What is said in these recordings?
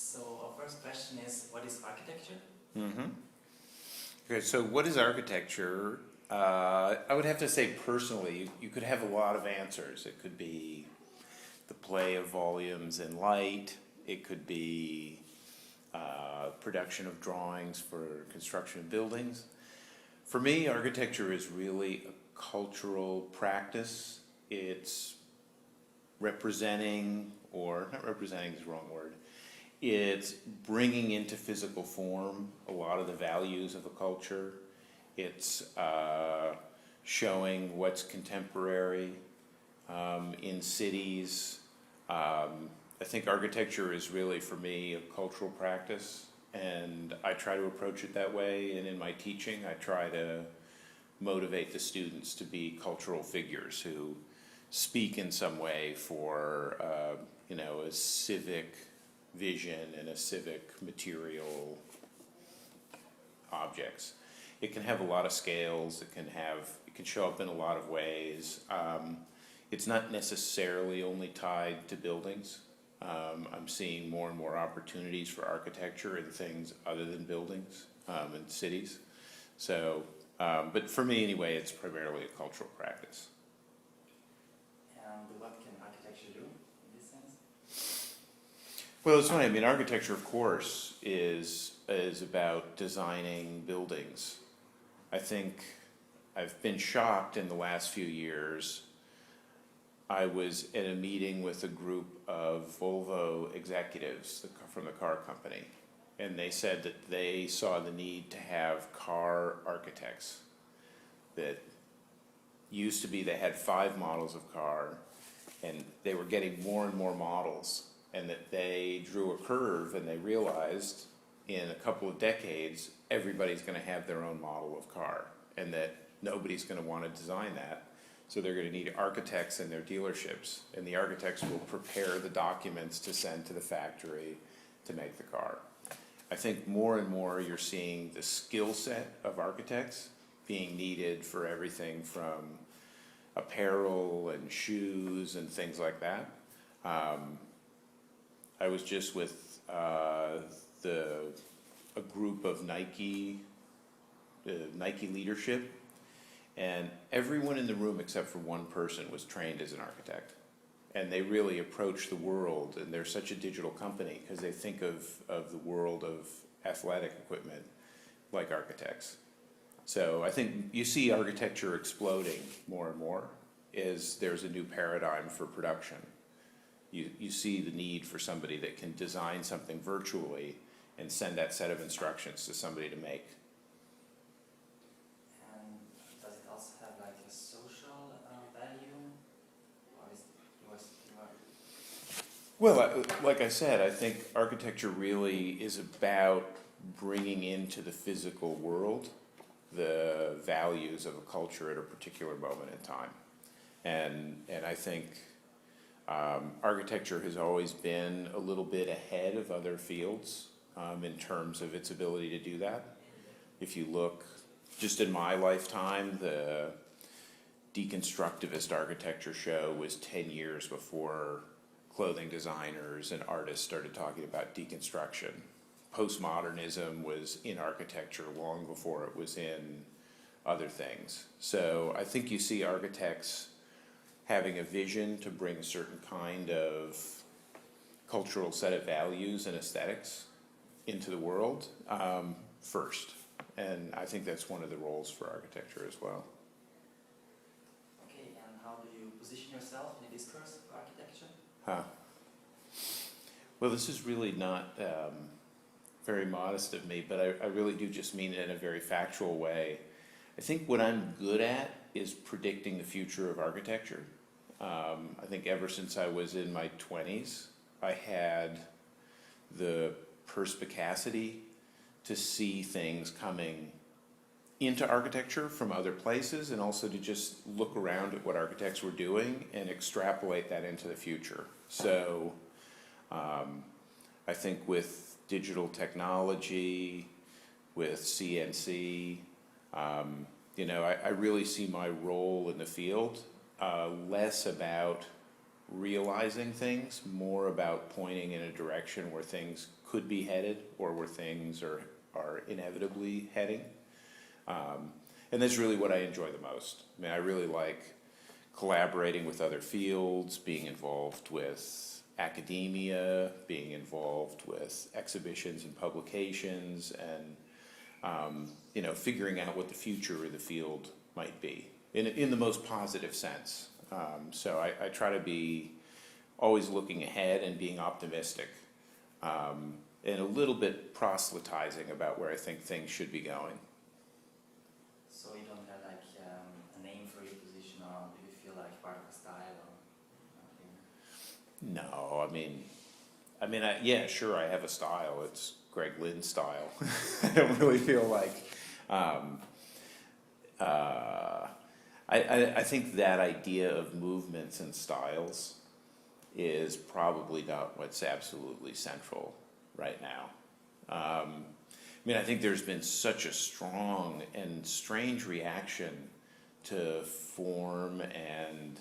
So our first question is, what is architecture? Mm-hmm. Okay, so what is architecture? I would have to say personally, you could have a lot of answers. It could be the play of volumes in light. It could be production of drawings for construction of buildings. For me, architecture is really a cultural practice. It's representing, or not representing is the wrong word, it's bringing into physical form a lot of the values of a culture. It's showing what's contemporary in cities. I think architecture is really, for me, a cultural practice, and I try to approach it that way, and in my teaching I try to motivate the students to be cultural figures who speak in some way for a civic vision and a civic material objects. It can have a lot of scales. It can show up in a lot of ways. It's not necessarily only tied to buildings. I'm seeing more and more opportunities for architecture in things other than buildings in cities. So, but for me anyway, it's primarily a cultural practice. And what can architecture do in this sense? Well, it's funny. I mean, architecture, of course, is about designing buildings. I think I've been shocked in the last few years. I was at a meeting with a group of Volvo executives from the car company, and they said that they saw the need to have car architects. That used to be they had 5 models of car, and they were getting more and more models, and that they drew a curve and they realized in a couple of decades everybody's going to have their own model of car, and that nobody's going to want to design that. So they're going to need architects in their dealerships, and the architects will prepare the documents to send to the factory to make the car. I think more and more you're seeing the skill set of architects being needed for everything from apparel and shoes and things like that. I was just with a group of Nike leadership, and everyone in the room except for one person was trained as an architect. And they really approach the world, and they're such a digital company because they think of the world of athletic equipment like architects. So I think you see architecture exploding more and more as there's a new paradigm for production. You see the need for somebody that can design something virtually and send that set of instructions to somebody to make. And does it also have like a social value? Or is yours Well, like I said, I think architecture really is about bringing into the physical world the values of a culture at a particular moment in time. And I think architecture has always been a little bit ahead of other fields in terms of its ability to do that. If you look, just in my lifetime, the deconstructivist architecture show was 10 years before clothing designers and artists started talking about deconstruction. Postmodernism was in architecture long before it was in other things. So I think you see architects having a vision to bring a certain kind of cultural set of values and aesthetics into the world first. And I think that's one of the roles for architecture as well. Okay, and how do you position yourself in a discourse of architecture? Well, this is really not very modest of me, but I really do just mean it in a very factual way. I think what I'm good at is predicting the future of architecture. I think ever since I was in my 20s, I had the perspicacity to see things coming into architecture from other places, and also to just look around at what architects were doing and extrapolate that into the future. So I think with digital technology, with CNC, I really see my role in the field less about realizing things, more about pointing in a direction where things could be headed or where things are inevitably heading. And that's really what I enjoy the most. I mean, I really like collaborating with other fields, being involved with academia, being involved with exhibitions and publications, and you know, figuring out what the future of the field might be in the most positive sense. So I try to be always looking ahead and being optimistic, and a little bit proselytizing about where I think things should be going. So you don't have like a name for your position, or do you feel like part of a style or nothing? No, I mean, yeah, sure, I have a style. It's Greg Lynn style. I don't really feel like. I think that idea of movements and styles is probably not what's absolutely central right now. I mean, I think there's been such a strong and strange reaction to form and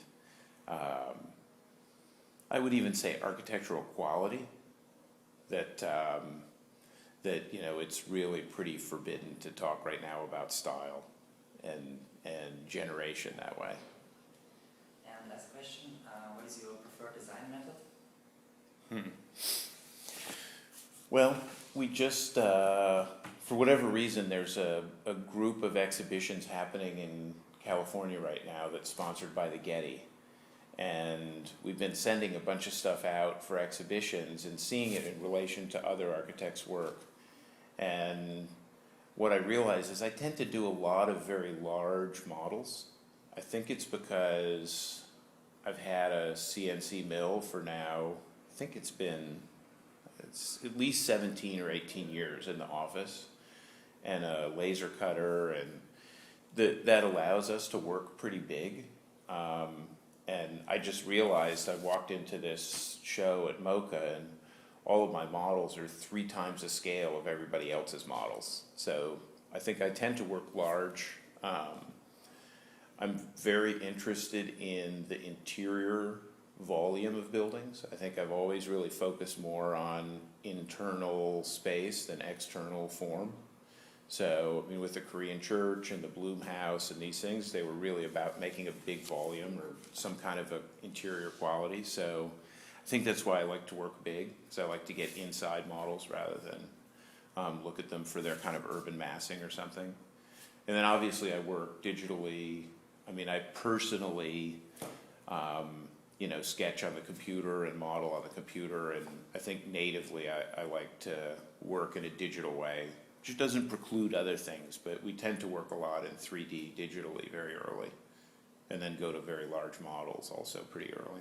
I would even say architectural quality that you know, it's really pretty forbidden to talk right now about style and generation that way. And last question, what is your preferred design method? Well, we just, for whatever reason, there's a group of exhibitions happening in California right now that's sponsored by the Getty. And we've been sending a bunch of stuff out for exhibitions and seeing it in relation to other architects' work. And what I realize is I tend to do a lot of very large models. I think it's because I've had a CNC mill for now, I think it's at least 17 or 18 years in the office, and a laser cutter, and that allows us to work pretty big. And I just realized I walked into this show at MoCA and all of my models are 3 times the scale of everybody else's models. So I think I tend to work large. I'm very interested in the interior volume of buildings. I think I've always really focused more on internal space than external form. So, I mean, with the Korean church and the Bloom House and these things, they were really about making a big volume or some kind of a interior quality. So I think that's why I like to work big, because I like to get inside models rather than look at them for their kind of urban massing or something. And then obviously I work digitally. I mean, I personally, you know, sketch on the computer and model on the computer, and I think natively I like to work in a digital way. Which doesn't preclude other things, but we tend to work a lot in 3D digitally very early, and then go to very large models also pretty early.